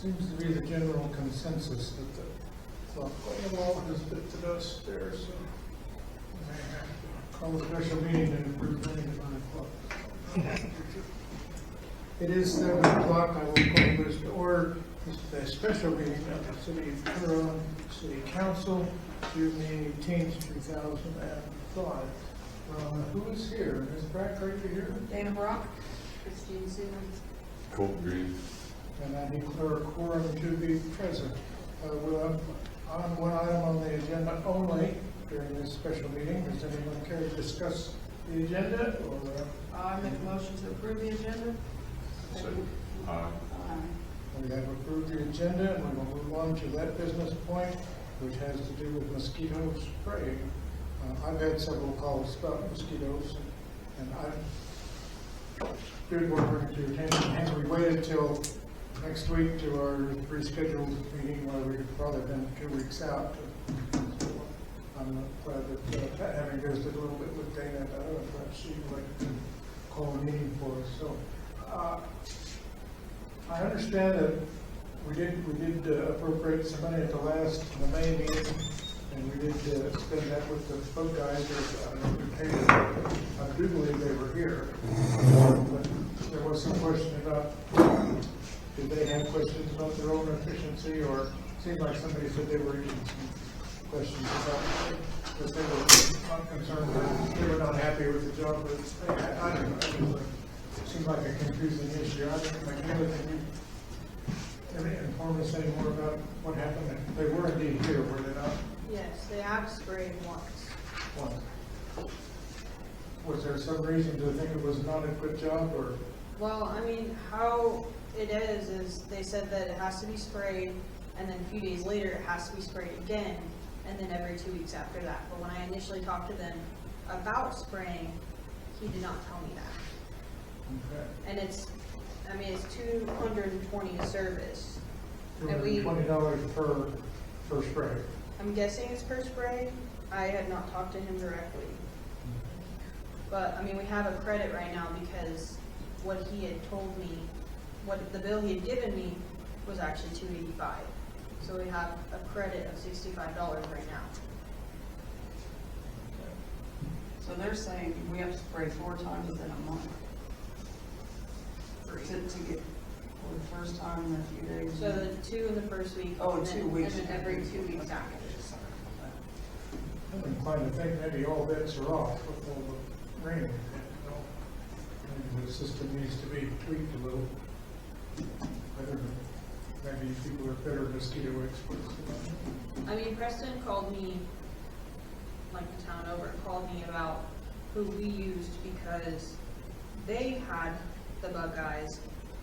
Seems to be the general consensus that the clock wall has bit to dust there, so we may have to call a special meeting and approve running at 9 o'clock. It is 7 o'clock. I will call this to order. This is a special meeting of the City of Turon City Council, June 18th, 2005. Who is here? Ms. Brack, are you here? Dana Brock, Christine Simmons. Colt Green. And I declare a quorum to be present. We're on one item on the agenda only during this special meeting. Does anyone care to discuss the agenda? Or I make a motion to approve the agenda. Second. we have approved the agenda, and we will move on to that business point, which has to do with mosquito spray. I've had several calls about mosquitoes, and I did want to bring it to your attention, and we waited till next week to our rescheduled meeting where we've probably been 2 weeks out. So I'm glad that having visited a little bit with Dana, perhaps she would like to call a meeting for us. So I understand that we did appropriate some money at the May meeting, and we did spend that with the boat guys. I don't know if we paid them. I do believe they were here, but there was some question about. Did they have questions about their own efficiency, or it seemed like somebody said they were getting some questions about, because they were not concerned, that they were not happy with the job, but I don't know, it seemed like a confusing issue. I think, can you inform us any more about what happened? They were indeed here, were they not? Yes, they have sprayed once. Once. Was there some reason to think it was not a good job, or? Well, I mean, how it is they said that it has to be sprayed, and then a few days later it has to be sprayed again, and then every 2 weeks after that. But when I initially talked to them about spraying, he did not tell me that. Okay. And it's 220 a service. And we, $20 per spray. I'm guessing it's per spray. I had not talked to him directly. But, I mean, we have a credit right now because what he had told me, what the bill he had given me was actually $285. So we have a credit of $65 right now. So they're saying we have to spray 4 times within a month. To get for the first time in a few days. So the 2 in the first week. Oh, and 2 then, weeks. And then every 2 weeks after. I'm inclined to think maybe all bets are off with all the rain. Maybe the system needs to be tweaked a little. Maybe people are better mosquito experts. I mean, Preston called me, like the town over, called me about who we used because they had the bug guys.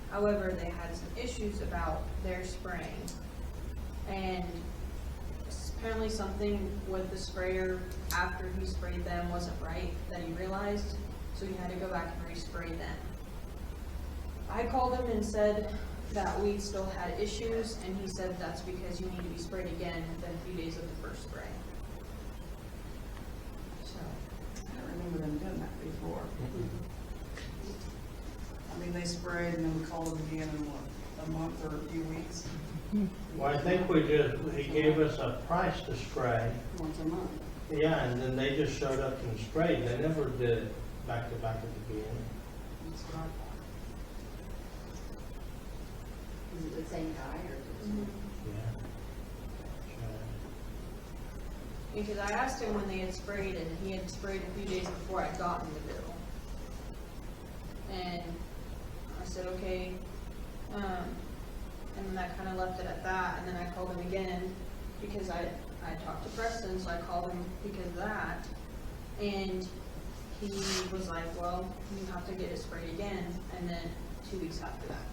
However, they had some issues about their spraying. And apparently something with the sprayer after he sprayed them wasn't right that he realized. So he had to go back and respray them. I called him and said that we still had issues, and he said that's because you need to be sprayed again within a few days of the first spray. So, I remember them doing that before. I mean, they sprayed and then we called them again in what, a month or a few weeks? Well, I think he gave us a price to spray. Once a month. Yeah, and then they just showed up and sprayed. They never did it back to back at the beginning. That's what I thought. Is it the same guy or? Yeah. because I asked him when they had sprayed, and he had sprayed a few days before I'd gotten the bill. And I said, okay, and then that kind of left it at that, and then I called him again, because I talked to Preston, so I called him because of that, and he was like, well, you have to get it sprayed again, and then 2 weeks after that.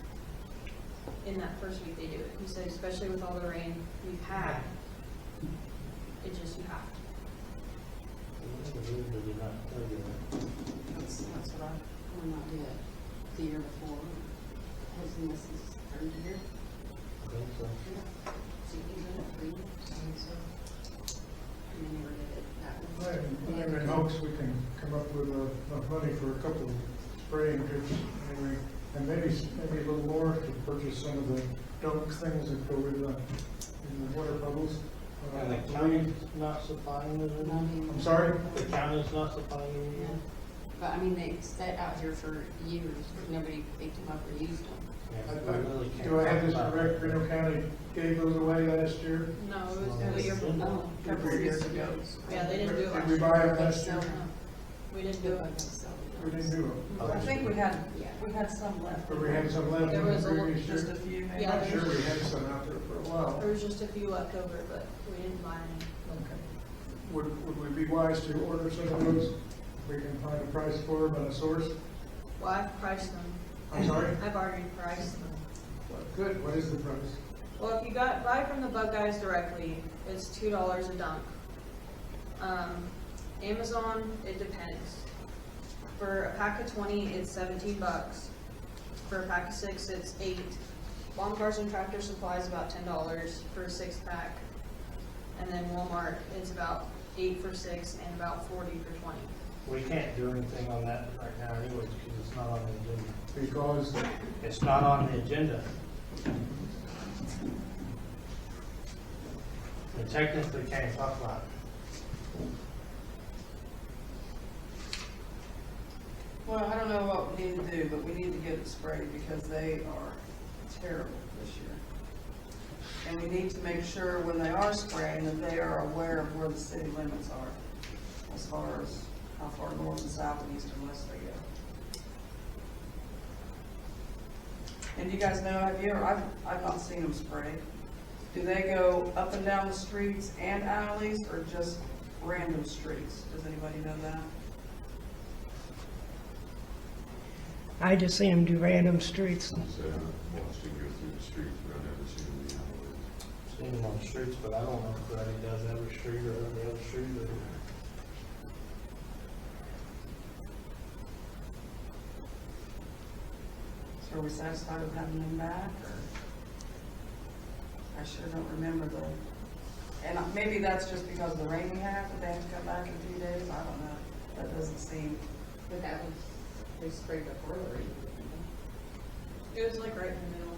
In that first week they do it. He said, especially with all the rain we've had, it just, you have to. That's what Or not do it the year before? Hasn't this is third year? I think so. So you did it 3 years? I think so. And then never did it that one. I'm in hopes we can come up with enough money for a couple of spraying kits anyway, and maybe a little more to purchase some of the dunk things that go in the water bubbles. And the county's not supplying it Not anymore? anymore. I'm sorry? The county's not supplying it Yeah. anymore? But I mean, they sat out here for years, but nobody picked them up or used them. Yeah, we really can't Do I have talk this about correct? it. Reno County gave those away last year? No, it was No. the year before. Oh. A couple of years ago. Yeah, they didn't do it last Did we year. buy them last year? So, No, we didn't do it. We didn't do them. I think we had Yeah. some left. But we had some left There in the was a previous Just a year. few, maybe. Yeah, I'm sure we had some out there for a while. There was just a few left over, but we didn't buy any. Okay. Would we be wise to order some of those? We can find a price for them and a source? Well, I've priced them. I'm sorry? I've already priced them. Good, what is the price? Well, if you buy from the Bug Guys directly, it's $2 a dunk. Amazon, it depends. For a pack of 20, it's $17. For a pack of 6, it's $8. Lawn Cars and Tractor Supply is about $10 for a 6-pack. And then Walmart is about $8 for 6 and about $40 for 20. We can't do anything on that right now anyways, because it's not on the agenda. Because, It's not on the agenda. We technically can't talk about it. Well, I don't know what we need to do, but we need to get it sprayed because they are terrible this year. And we need to make sure when they are spraying that they are aware of where the city limits are, as far as how far north and south and east and west they go. And you guys know, have you ever, I've not seen them spray. Do they go up and down the streets and alleys or just random streets? Does anybody know that? I just seen them do random streets. So I watched him go through the streets, but I've never seen him in the alleys. Seen them on the streets, but I don't know if Brady does every street or every other street. Or... So are we satisfied with having them back, or? I sure don't remember and maybe that's just because of the rain we had, that they have to come back in a few days, I don't know. That doesn't seem, But that was, they sprayed before the rain. It was like right in the middle.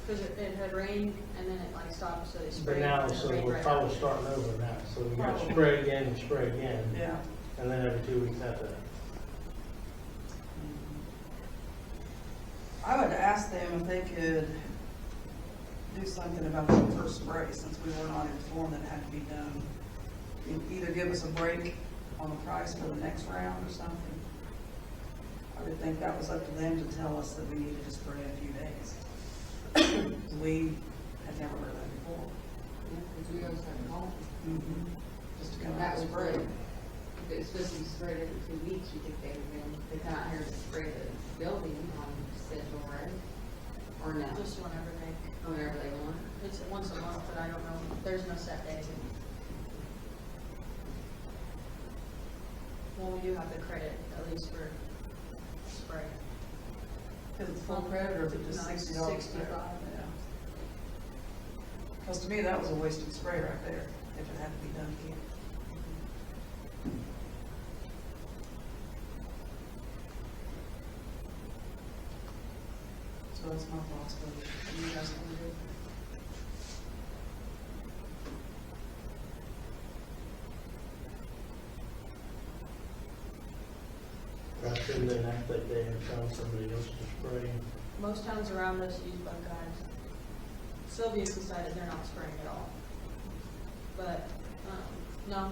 Because it had rained and then it like stopped, so they But sprayed. now, and then it so rained we're right probably after. starting over now. So we got Probably. spray again and spray again. yeah. And then every 2 weeks after that. I would ask them if they could do something about the first spray, since we were not informed that it had to be done. Either give us a break on the price for the next round or something. I would think that was up to them to tell us that we needed to spray in a few days. We had never heard that before. Yeah, because we always have home. Just to come out That and was spray. good. If it was supposed to be sprayed every 2 weeks, you think they would come out here to spray the building on schedule, right? Or no? Just whenever Whenever they want. it's once a month, but I don't know, there's no set day. Well, we do have the credit, at least for spray. Is it full credit or is it just No, it's $60? 65. Yeah. Because to me, that was a wasted spray right there, if it had to be done again. So that's my thoughts, but you guys want to do? I couldn't enact that day and found somebody else to spray. Most towns around us use Bug Guys. Sylvia's decided they're not spraying at all. But, no,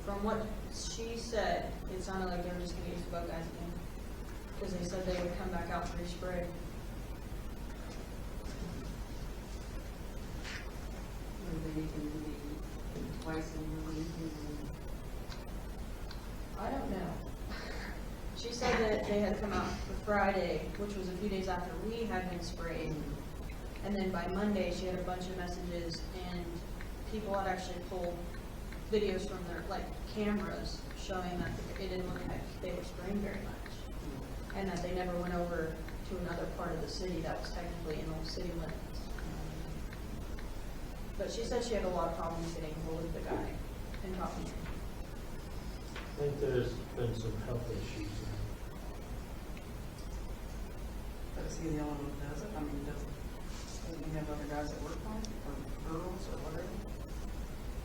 from what she said, it sounded like they were just gonna use the Bug Guys again. because they said they would come back out and respray. Maybe you can do twice in a week and I don't know. She said that they had come out for Friday, which was a few days after we had been sprayed. And then by Monday, she had a bunch of messages and people had actually pulled videos from their, like, cameras showing that it didn't look like they were spraying very much. And that they never went over to another part of the city that was technically in those city limits. But she said she had a lot of problems getting hold of the guy and talking to him. I think there's been some health issues. But is he the only one that does it? I mean, doesn't he have other guys that work on it, or girls, or whatever?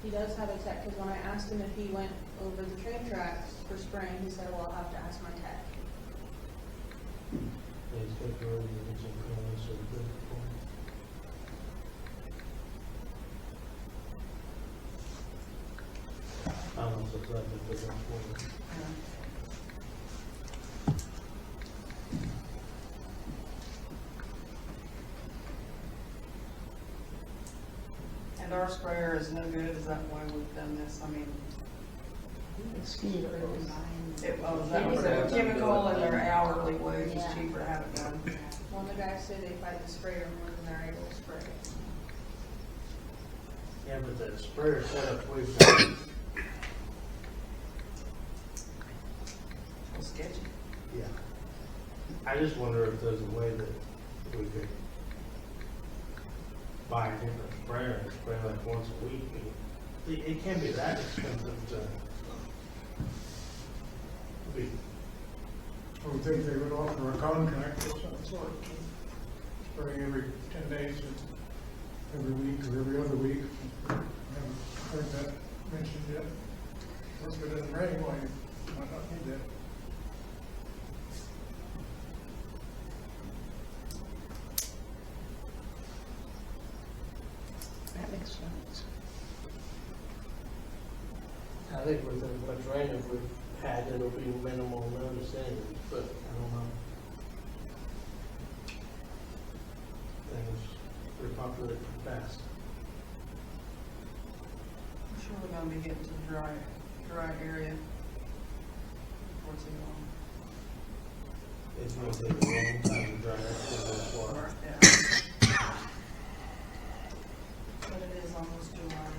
He does have a tech, because when I asked him if he went over the train tracks for spraying, he said, well, I'll have to ask my tech. He's got to really get some clearance or good for him. I don't know if that's a good one for him. Yeah. And our sprayer is no good, is that why we've done this? I mean, Mosquitoes. that was a chemical and their hourly wage is cheaper to have it done. Well, the guys say they fight the sprayer more than they're able to spray. Yeah, but that sprayer setup we've got, It's sketchy. yeah. I just wonder if there's a way that we could buy a different sprayer and spray like once a week. It can't be that expensive to be. I would think they would offer a contract of some sort, spraying every 10 days or every week or every other week. I haven't heard that mentioned yet. Or if it doesn't rain, why you might not need that. That makes sense. I think with as much rain as we've had, it'll be minimal notice anyways, but I don't know. Things repopulate fast. I'm sure we're gonna be getting to the dry area before too long. It's going to take a long time to dry up this water. Yeah. But it is almost July.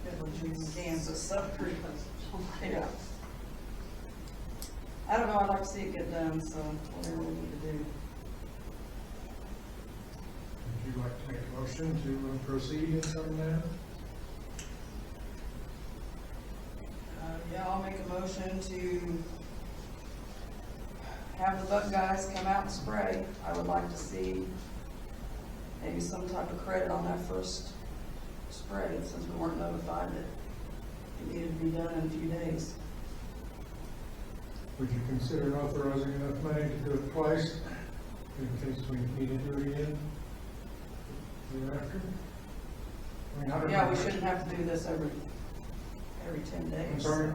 Middle of June, Kansas, so pretty close. Yeah. I don't know, I'd like to see it get done, so whatever we need to do. Would you like to make a motion to proceed in some manner? Yeah, I'll make a motion to have the bug guys come out and spray. I would like to see maybe some type of credit on that first spray, since we weren't notified that it needed to be done in a few days. Would you consider authorizing enough money to do it twice in case we need to do it again thereafter? I mean, I don't Yeah, know. we shouldn't have to do this every 10 days. I'm sorry?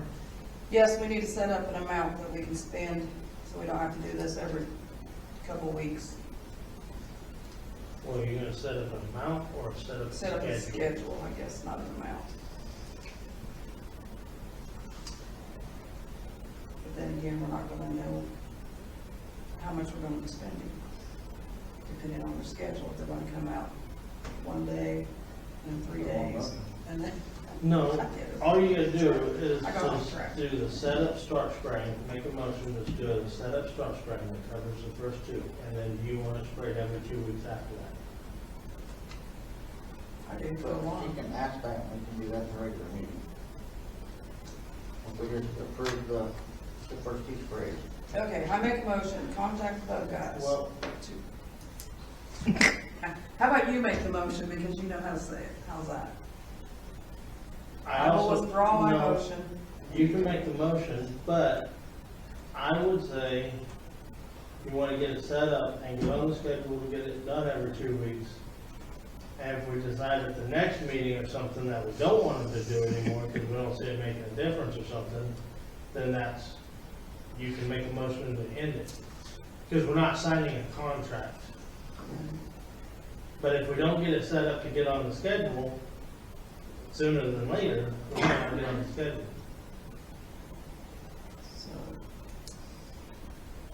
Yes, we need to set up an amount that we can spend, so we don't have to do this every couple of weeks. Well, you're going to set up an amount or set up a Set up a schedule? schedule, I guess, not an amount. But then again, we're not gonna know how much we're gonna be spending, depending on their schedule, if they're gonna come out one day and 3 days, and then. No, all you gotta do is I got off just track. do the setup, start spraying, make a motion, just do the setup, start spraying, that covers the first two, and then you want it sprayed every 2 weeks after that. I do for a So while. you can ask that, and we can do that at the regular meeting. If we just approve the first two sprays. Okay, I make a motion, contact the bug guys. Well, How about you make the motion, because you know how to say it, how's that? I will also- withdraw my no, motion. You can make the motion, but I would say you wanna get it set up and get on the schedule to get it done every 2 weeks. And if we decide at the next meeting or something that we don't want them to do anymore, because we don't see it making a difference or something, then that's you can make a motion to end it. Because we're not signing a contract. But if we don't get it set up to get on the schedule sooner than later, we're not gonna get on the schedule. So,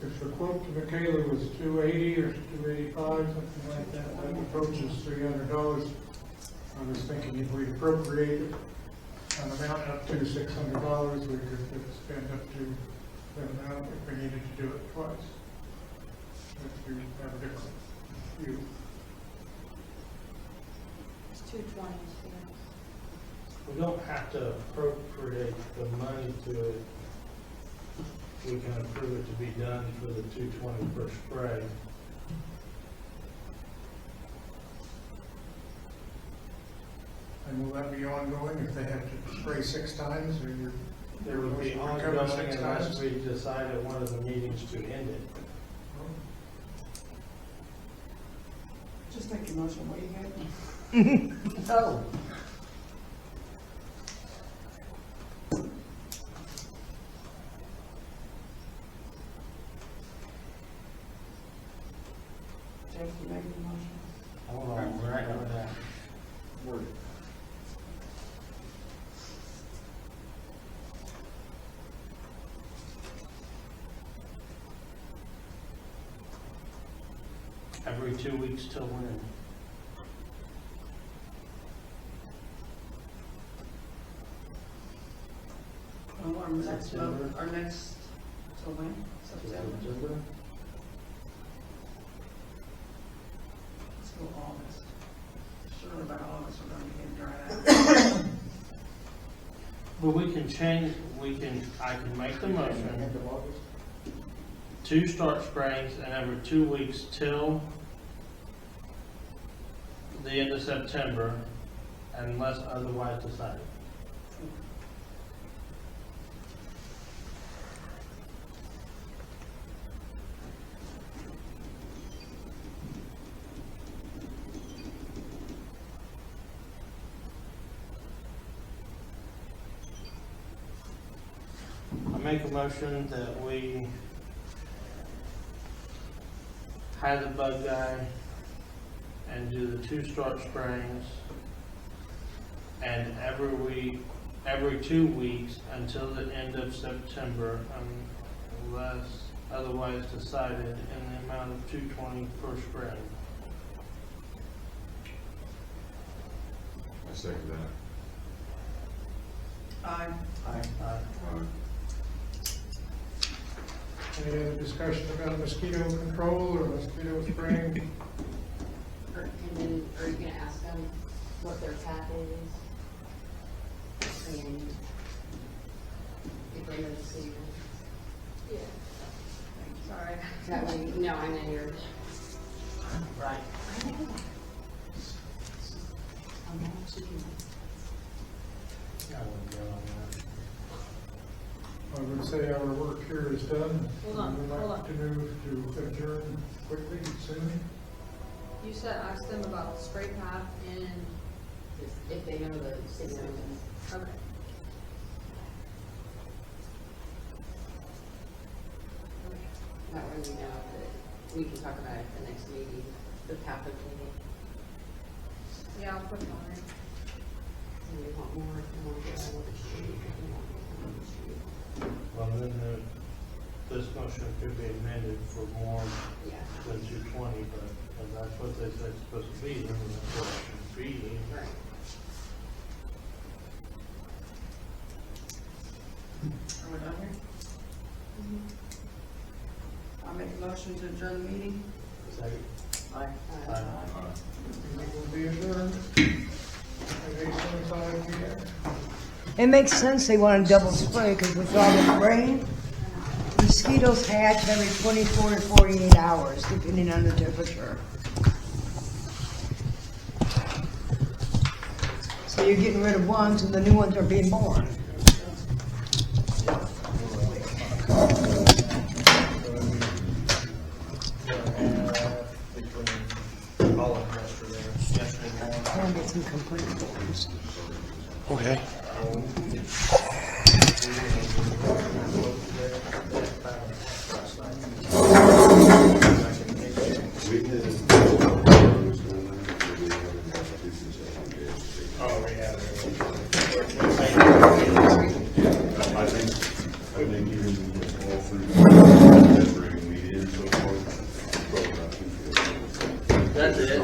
If the quote to Michaela was $280 or $285, something like that, that approaches $300. I was thinking if we appropriated an amount up to $600, we could spend up to that amount if we needed to do it twice. If you have a different view. It's 220, We don't have to appropriate the money to it. We can approve it to be done for the 220 per spray. And will that be ongoing if they have to spray 6 times or you're? There would be recover ongoing 6 unless times? we decide at one of the meetings to end it. just take your motion, what you get? Oh, Jeff, you making the motion? Hold on, we're right with that. Word. Every 2 weeks till when? Well, our next, September. our next, till when? September? September? Let's go August. Surely by August, we're gonna be getting dried out. Well, we can change, I can make the motion. End of August? To start spraying and every 2 weeks till the end of September, unless otherwise decided. I make a motion that we hire the bug guy and do the 2 start sprayings, and every 2 weeks until the end of September, unless otherwise decided, in the amount of $220 per spray. I second that. Aye. Aye. Any other discussion about mosquito control or mosquito spraying? And then, are you gonna ask them what their path is? And if they know the city. Yeah. sorry. That way, no, I know you're. Right. I wouldn't go on that. I would say our work here is done. Hold on, We'd hold like on. to move to adjourn quickly, soon. You said ask them about the spray path and, If they know the city limits. okay. That way we know that we can talk about it at the next meeting, the path of meeting. Yeah, I'll put it on there. And we want more, if we want to get out of the street, if we want to get out of the street. Well, then this motion could be amended for more Yeah, than 220, but if that's what they said it's supposed to be, then that's what it should be. right. Are we done here? I'll make a motion to adjourn the meeting. Second. Aye. Aye. Meeting will be adjourned at 8:25 p.m. it makes sense they want to double spray because with all the rain, mosquitoes hatch every 24 to 48 hours, depending on the temperature. So you're getting rid of ones and the new ones are being born. Between all of yesterday morning. I'll get some complete ones. Okay. think even with all three, that bringing me in so far, probably not too good. That's it.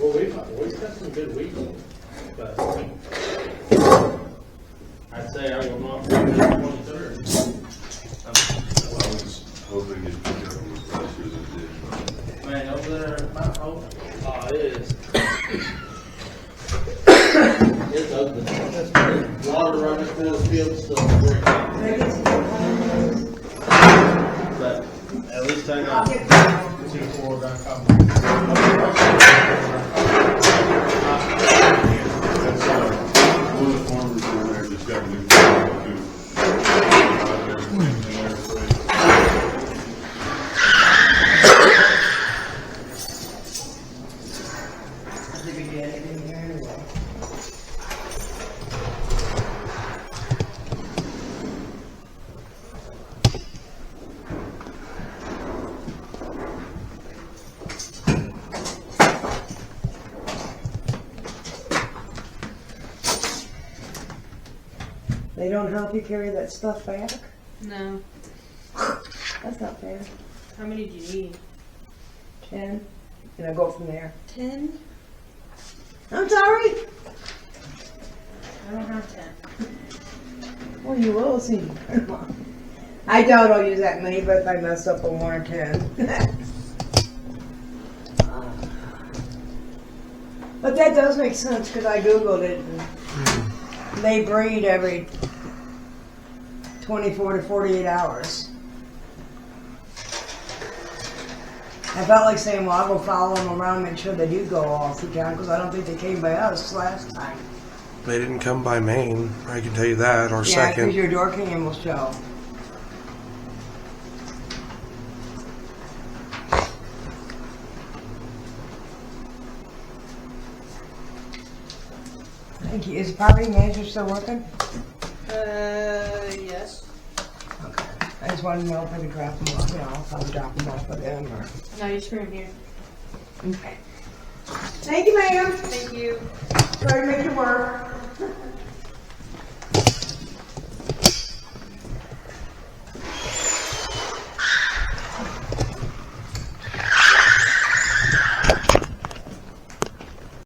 Well, we've got some good weeks, but I'd say I will not be the 23rd. I was hoping it'd pick up a little faster than it did. Man, over there, Mount Hope, oh, it is. It's ugly. Water running through the field still. But at least I got 2-4 gun cover. That's, one of the farmers down there just got a new car too. Did we get it in here anyway? They don't help you carry that stuff back? No. That's not fair. How many do you need? 10, and I go from there. 10? I'm sorry. I don't have 10. Well, you will see. I doubt I'll use that many, but if I mess up on 1 or 10. But that does make sense because I Googled it. And they breed every 24 to 48 hours. I felt like saying, well, I'll go follow them around and make sure they do go off the count because I don't think they came by us last time. They didn't come by Maine, I can tell you that, or Yeah, because second. your door cam will show. Thank you. Is the property manager still working? Yes. Okay. I just wanted to know if I could drop them off, if I would drop them off with them or. No, you screw in here. Okay. Thank you, ma'am. Thank you. Sorry to make